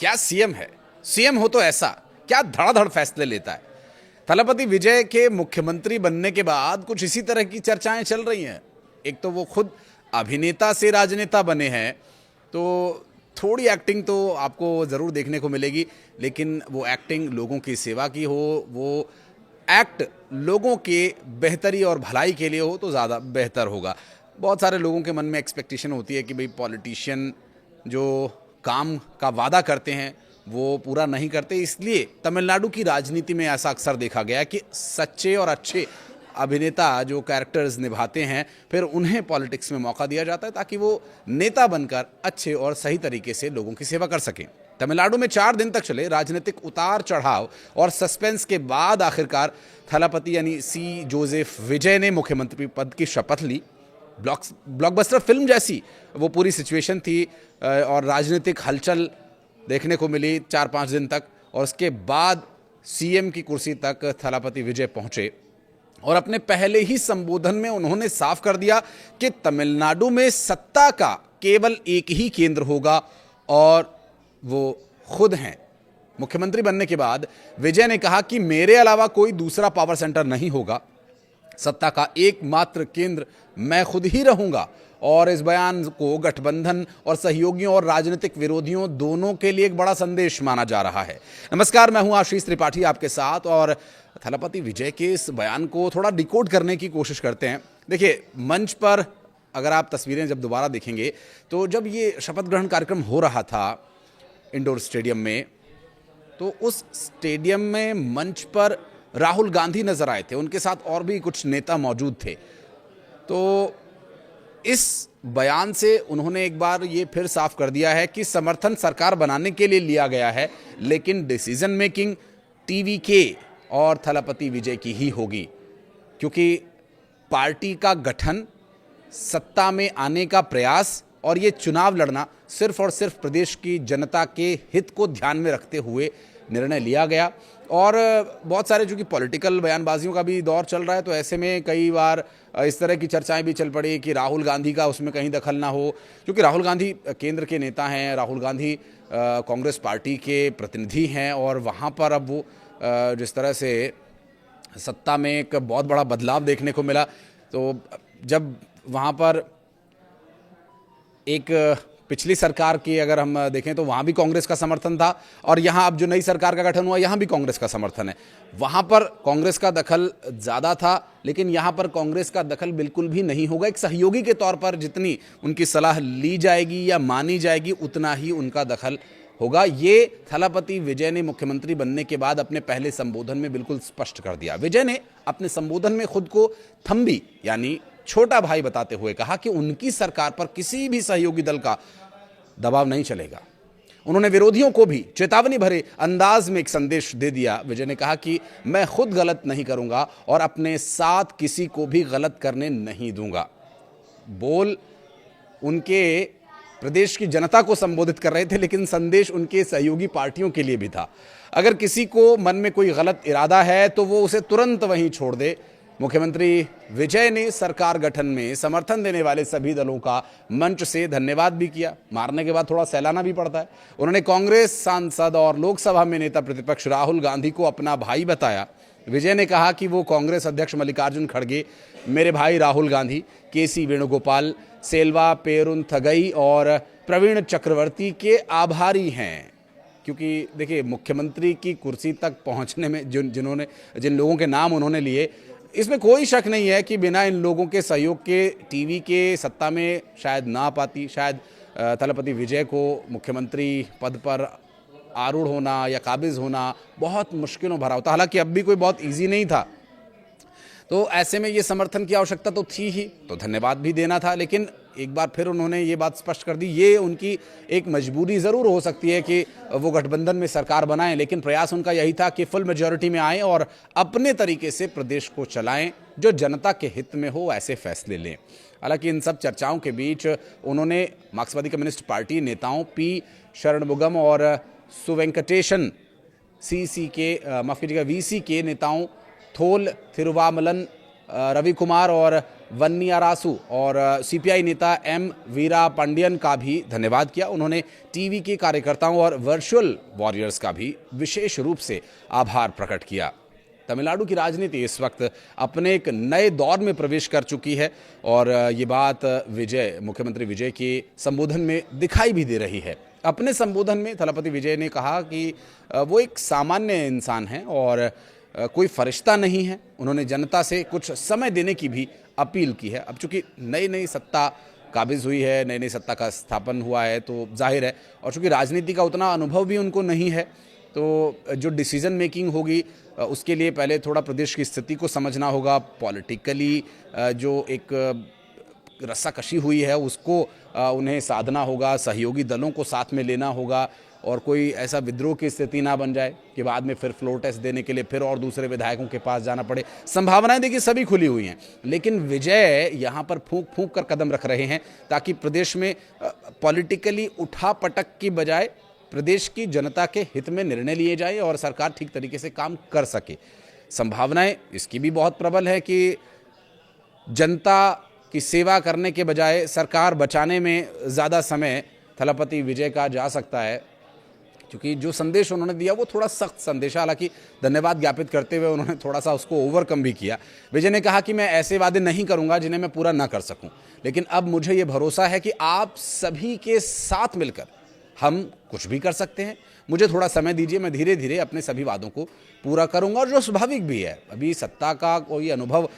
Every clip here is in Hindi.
क्या सीएम है। सीएम हो तो ऐसा क्या धड़ाधड़ फैसले लेता है। थलपति विजय के मुख्यमंत्री बनने के बाद कुछ इसी तरह की चर्चाएं चल रही हैं। एक तो वो खुद अभिनेता से राजनेता बने हैं, तो थोड़ी एक्टिंग तो आपको ज़रूर देखने को मिलेगी, लेकिन वो एक्टिंग लोगों की सेवा की हो, वो एक्ट लोगों के बेहतरी और भलाई के लिए हो तो ज़्यादा बेहतर होगा। बहुत सारे लोगों के मन में एक्सपेक्टेशन होती है कि भाई पॉलिटिशियन जो काम का वादा करते हैं वो पूरा नहीं करते, इसलिए तमिलनाडु की राजनीति में ऐसा अक्सर देखा गया है कि सच्चे और अच्छे अभिनेता जो कैरेक्टर्स निभाते हैं फिर उन्हें पॉलिटिक्स में मौका दिया जाता है ताकि वो नेता बनकर अच्छे और सही तरीके से लोगों की सेवा कर सकें। तमिलनाडु में 4 दिन तक चले राजनीतिक उतार चढ़ाव और सस्पेंस के बाद आखिरकार थलपति यानी सी जोसेफ विजय ने मुख्यमंत्री पद की शपथ ली। ब्लॉकबस्टर फिल्म जैसी वो पूरी सिचुएशन थी और राजनीतिक हलचल देखने को मिली 4-5 दिन तक, और उसके बाद सीएम की कुर्सी तक थलपति विजय पहुंचे और अपने पहले ही संबोधन में उन्होंने साफ कर दिया कि तमिलनाडु में सत्ता का केवल एक ही केंद्र होगा और वो खुद हैं। मुख्यमंत्री बनने के बाद विजय ने कहा कि मेरे अलावा कोई दूसरा पावर सेंटर नहीं होगा, सत्ता का एकमात्र केंद्र मैं खुद ही रहूंगा। और इस बयान को गठबंधन और सहयोगियों और राजनीतिक विरोधियों दोनों के लिए एक बड़ा संदेश माना जा रहा है। नमस्कार, मैं हूं आशीष त्रिपाठी आपके साथ, और थलपति विजय के इस बयान को थोड़ा डिकोड करने की कोशिश करते हैं। देखिए, मंच पर अगर आप तस्वीरें जब दोबारा देखेंगे तो जब ये शपथ ग्रहण कार्यक्रम हो रहा था इंडोर स्टेडियम में, तो उस स्टेडियम में मंच पर राहुल गांधी नजर आए थे, उनके साथ और भी कुछ नेता मौजूद थे। तो इस बयान से उन्होंने एक बार ये फिर साफ कर दिया है कि समर्थन सरकार बनाने के लिए लिया गया है, लेकिन डिसीजन मेकिंग टीवीके और थलपति विजय की ही होगी, क्योंकि पार्टी का गठन, सत्ता में आने का प्रयास और ये चुनाव लड़ना सिर्फ और सिर्फ प्रदेश की जनता के हित को ध्यान में रखते हुए निर्णय लिया गया। और बहुत सारे चूँकि पॉलिटिकल बयानबाजियों का भी दौर चल रहा है, तो ऐसे में कई बार इस तरह की चर्चाएं भी चल पड़ी कि राहुल गांधी का उसमें कहीं दखल ना हो, क्योंकि राहुल गांधी केंद्र के नेता हैं, राहुल गांधी कांग्रेस पार्टी के प्रतिनिधि हैं, और वहाँ पर अब वो जिस तरह से सत्ता में एक बहुत बड़ा बदलाव देखने को मिला, तो जब वहाँ पर एक पिछली सरकार की अगर हम देखें तो वहाँ भी कांग्रेस का समर्थन था, और यहाँ अब जो नई सरकार का गठन हुआ यहाँ भी कांग्रेस का समर्थन है। वहाँ पर कांग्रेस का दखल ज़्यादा था, लेकिन यहाँ पर कांग्रेस का दखल बिल्कुल भी नहीं होगा। एक सहयोगी के तौर पर जितनी उनकी सलाह ली जाएगी या मानी जाएगी उतना ही उनका दखल होगा। ये थलपति विजय ने मुख्यमंत्री बनने के बाद अपने पहले संबोधन में बिल्कुल स्पष्ट कर दिया। विजय ने अपने संबोधन में खुद को थम्बी यानी छोटा भाई बताते हुए कहा कि उनकी सरकार पर किसी भी सहयोगी दल का दबाव नहीं चलेगा। उन्होंने विरोधियों को भी चेतावनी भरे अंदाज में एक संदेश दे दिया। विजय ने कहा कि मैं खुद गलत नहीं करूंगा और अपने साथ किसी को भी गलत करने नहीं दूंगा। बोल उनके प्रदेश की जनता को संबोधित कर रहे थे, लेकिन संदेश उनके सहयोगी पार्टियों के लिए भी था। अगर किसी को मन में कोई गलत इरादा है तो वो उसे तुरंत वहीं छोड़ दे। मुख्यमंत्री विजय ने सरकार गठन में समर्थन देने वाले सभी दलों का मंच से धन्यवाद भी किया। मारने के बाद थोड़ा सहलाना भी पड़ता है। उन्होंने कांग्रेस सांसद और लोकसभा में नेता प्रतिपक्ष राहुल गांधी को अपना भाई बताया। विजय ने कहा कि वो कांग्रेस अध्यक्ष मल्लिकार्जुन खड़गे, मेरे भाई राहुल गांधी, केसी वेणुगोपाल, सेल्वा पेरुंथगई और प्रवीण चक्रवर्ती के आभारी हैं, क्योंकि देखिए मुख्यमंत्री की कुर्सी तक पहुंचने में जिन लोगों के नाम उन्होंने लिए, इसमें कोई शक नहीं है कि बिना इन लोगों के सहयोग के टीवी के सत्ता में शायद ना पाती। शायद थलपति विजय को मुख्यमंत्री पद पर आरूढ़ होना या काबिज होना बहुत मुश्किलों भरा होता। हालांकि अब भी कोई बहुत इजी नहीं था, तो ऐसे में ये समर्थन की आवश्यकता तो थी ही, तो धन्यवाद भी देना था। लेकिन एक बार फिर उन्होंने ये बात स्पष्ट कर दी, ये उनकी एक मजबूरी ज़रूर हो सकती है कि वो गठबंधन में सरकार बनाएं, लेकिन प्रयास उनका यही था कि फुल मेजॉरिटी में आएं और अपने तरीके से प्रदेश को चलाएं, जो जनता के हित में हो ऐसे फैसले लें। हालांकि इन सब चर्चाओं के बीच उन्होंने मार्क्सवादी कम्युनिस्ट पार्टी नेताओं पी शरणमुगम और सुवेंकटेशन वीसी के नेताओं थोल थिरुवामलन रवि कुमार और वन्नियारासु और सीपीआई नेता एम वीरा पांडियन का भी धन्यवाद किया। उन्होंने टीवी के कार्यकर्ताओं और वर्चुअल वॉरियर्स का भी विशेष रूप से आभार प्रकट किया। तमिलनाडु की राजनीति इस वक्त अपने एक नए दौर में प्रवेश कर चुकी है और ये बात मुख्यमंत्री विजय के संबोधन में दिखाई भी दे रही है। अपने संबोधन में थलपति विजय ने कहा कि वो एक सामान्य इंसान है और कोई फरिश्ता नहीं है। उन्होंने जनता से कुछ समय देने की भी अपील की है। अब चूंकि नई नई सत्ता काबिज हुई है, नई नई सत्ता का स्थापन हुआ है, तो जाहिर है, और चूंकि राजनीति का उतना अनुभव भी उनको नहीं है, तो जो डिसीजन मेकिंग होगी उसके लिए पहले थोड़ा प्रदेश की स्थिति को समझना होगा। पॉलिटिकली जो एक रस्साकशी हुई है उसको उन्हें साधना होगा, सहयोगी दलों को साथ में लेना होगा और कोई ऐसा विद्रोह की स्थिति ना बन जाए कि बाद में फिर फ्लोर टेस्ट देने के लिए फिर और दूसरे विधायकों के पास जाना पड़े। संभावनाएं देखिए सभी खुली हुई हैं, लेकिन विजय यहाँ पर फूंक फूंक कर कदम रख रहे हैं ताकि प्रदेश में पॉलिटिकली उठापटक की बजाय प्रदेश की जनता के हित में निर्णय लिए जाए और सरकार ठीक तरीके से काम कर सके। संभावनाएं इसकी भी बहुत प्रबल है कि जनता की सेवा करने के बजाय सरकार बचाने में ज़्यादा समय थलपति विजय का जा सकता है, क्योंकि जो संदेश उन्होंने दिया वो थोड़ा सख्त संदेश, हालांकि धन्यवाद ज्ञापित करते हुए उन्होंने थोड़ा सा उसको ओवरकम भी किया। विजय ने कहा कि मैं ऐसे वादे नहीं करूंगा जिन्हें मैं पूरा ना कर सकूं, लेकिन अब मुझे ये भरोसा है कि आप सभी के साथ मिलकर हम कुछ भी कर सकते हैं। मुझे थोड़ा समय दीजिए, मैं धीरे धीरे अपने सभी वादों को पूरा करूंगा। और जो स्वाभाविक भी है, अभी सत्ता का कोई अनुभव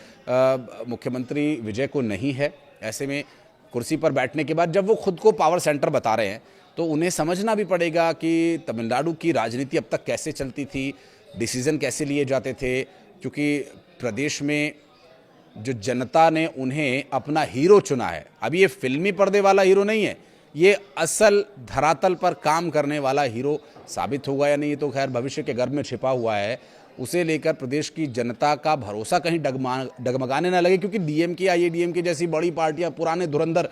मुख्यमंत्री विजय को नहीं है। ऐसे में कुर्सी पर बैठने के बाद जब वो खुद को पावर सेंटर बता रहे हैं तो उन्हें समझना भी पड़ेगा कि तमिलनाडु की राजनीति अब तक कैसे चलती थी, डिसीजन कैसे लिए जाते थे, क्योंकि प्रदेश में जो जनता ने उन्हें अपना हीरो चुना है। अब ये फिल्मी पर्दे वाला हीरो नहीं है, ये असल धरातल पर काम करने वाला हीरो साबित होगा या नहीं, ये तो खैर भविष्य के गर्भ में छिपा हुआ है। उसे लेकर प्रदेश की जनता का भरोसा कहीं डगमगाने ना लगे, क्योंकि डीएमके, आईएडीएमके जैसी बड़ी पार्टियां, पुराने धुरंधर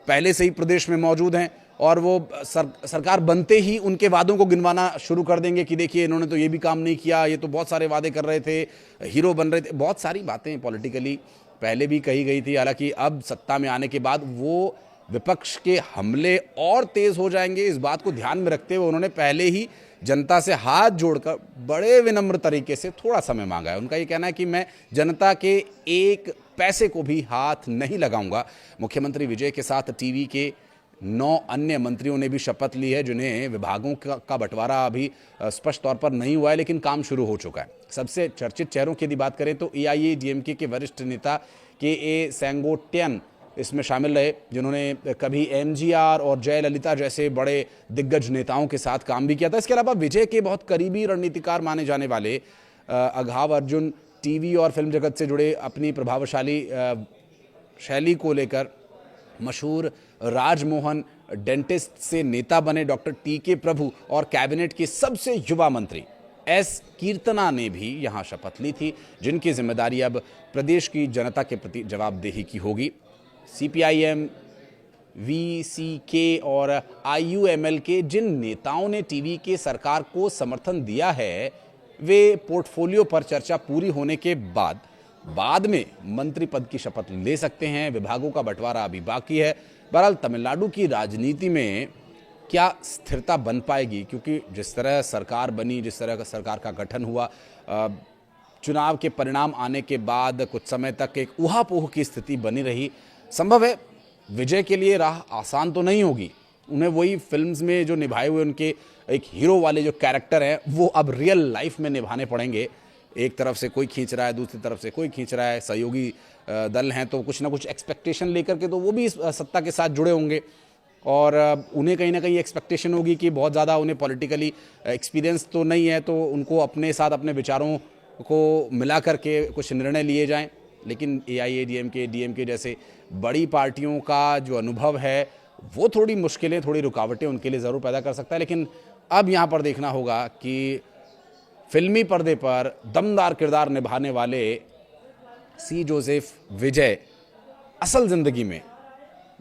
पहले से ही प्रदेश में मौजूद हैं और वो सरकार बनते ही उनके वादों को गिनवाना शुरू कर देंगे कि देखिए इन्होंने तो ये भी काम नहीं किया, ये तो बहुत सारे वादे कर रहे थे, हीरो बन रहे थे। बहुत सारी बातें पॉलिटिकली पहले भी कही गई थी, हालांकि अब सत्ता में आने के बाद वो विपक्ष के हमले और तेज हो जाएंगे। इस बात को ध्यान में रखते हुए उन्होंने पहले ही जनता से हाथ जोड़कर बड़े विनम्र तरीके से थोड़ा समय मांगा है। उनका ये कहना है कि मैं जनता के एक पैसे को भी हाथ नहीं लगाऊंगा। मुख्यमंत्री विजय के साथ टीवी के 9 अन्य मंत्रियों ने भी शपथ ली है, जिन्हें विभागों का बंटवारा अभी स्पष्ट तौर पर नहीं हुआ है, लेकिन काम शुरू हो चुका है। सबसे चर्चित चेहरों की यदि बात करें तो एआईएडीएमके के वरिष्ठ नेता के सेंगोट्टियन इसमें शामिल रहे, जिन्होंने कभी एमजीआर और जयललिता जैसे बड़े दिग्गज नेताओं के साथ काम भी किया था। इसके अलावा विजय के बहुत करीबी रणनीतिकार माने जाने वाले अघाव अर्जुन टीवी और फिल्म जगत से जुड़े, अपनी प्रभावशाली शैली को लेकर मशहूर राजमोहन डेंटिस्ट से नेता बने डॉक्टर टीके प्रभु और कैबिनेट की सबसे युवा मंत्री एस कीर्तना ने भी यहां शपथ ली थी, जिनकी जिम्मेदारी अब प्रदेश की जनता के प्रति जवाबदेही की होगी। सीपीआईएम, वीसीके और आईयूएमएल के जिन नेताओं ने टीवी के सरकार को समर्थन दिया है, वे पोर्टफोलियो पर चर्चा पूरी होने के बाद में मंत्री पद की शपथ ले सकते हैं। विभागों का बंटवारा अभी बाकी है। बहरहाल तमिलनाडु की राजनीति में क्या स्थिरता बन पाएगी, क्योंकि जिस तरह सरकार बनी, जिस तरह का सरकार का गठन हुआ, चुनाव के परिणाम आने के बाद कुछ समय तक एक ऊहापोह की स्थिति बनी रही। संभव है विजय के लिए राह आसान तो नहीं होगी। उन्हें वही फिल्म्स में जो निभाए हुए उनके एक हीरो वाले जो कैरेक्टर हैं वो अब रियल लाइफ में निभाने पड़ेंगे। एक तरफ से कोई खींच रहा है, दूसरी तरफ से कोई खींच रहा है, सहयोगी दल हैं तो कुछ ना कुछ एक्सपेक्टेशन लेकर के तो वो भी इस सत्ता के साथ जुड़े होंगे और उन्हें कहीं ना कहीं एक्सपेक्टेशन होगी कि बहुत ज़्यादा उन्हें पॉलिटिकली एक्सपीरियंस तो नहीं है, तो उनको अपने साथ अपने विचारों को मिला करके कुछ निर्णय लिए जाएं। लेकिन एआईएडीएमके, डीएमके जैसे बड़ी पार्टियों का जो अनुभव है वो थोड़ी मुश्किलें, थोड़ी रुकावटें उनके लिए ज़रूर पैदा कर सकता है। लेकिन अब यहाँ पर देखना होगा कि फिल्मी पर्दे पर दमदार किरदार निभाने वाले सी जोसेफ विजय असल ज़िंदगी में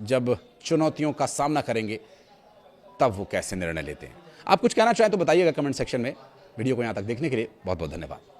जब चुनौतियों का सामना करेंगे तब वो कैसे निर्णय लेते हैं। आप कुछ कहना चाहें तो बताइएगा कमेंट सेक्शन में। वीडियो को यहाँ तक देखने के लिए बहुत बहुत धन्यवाद।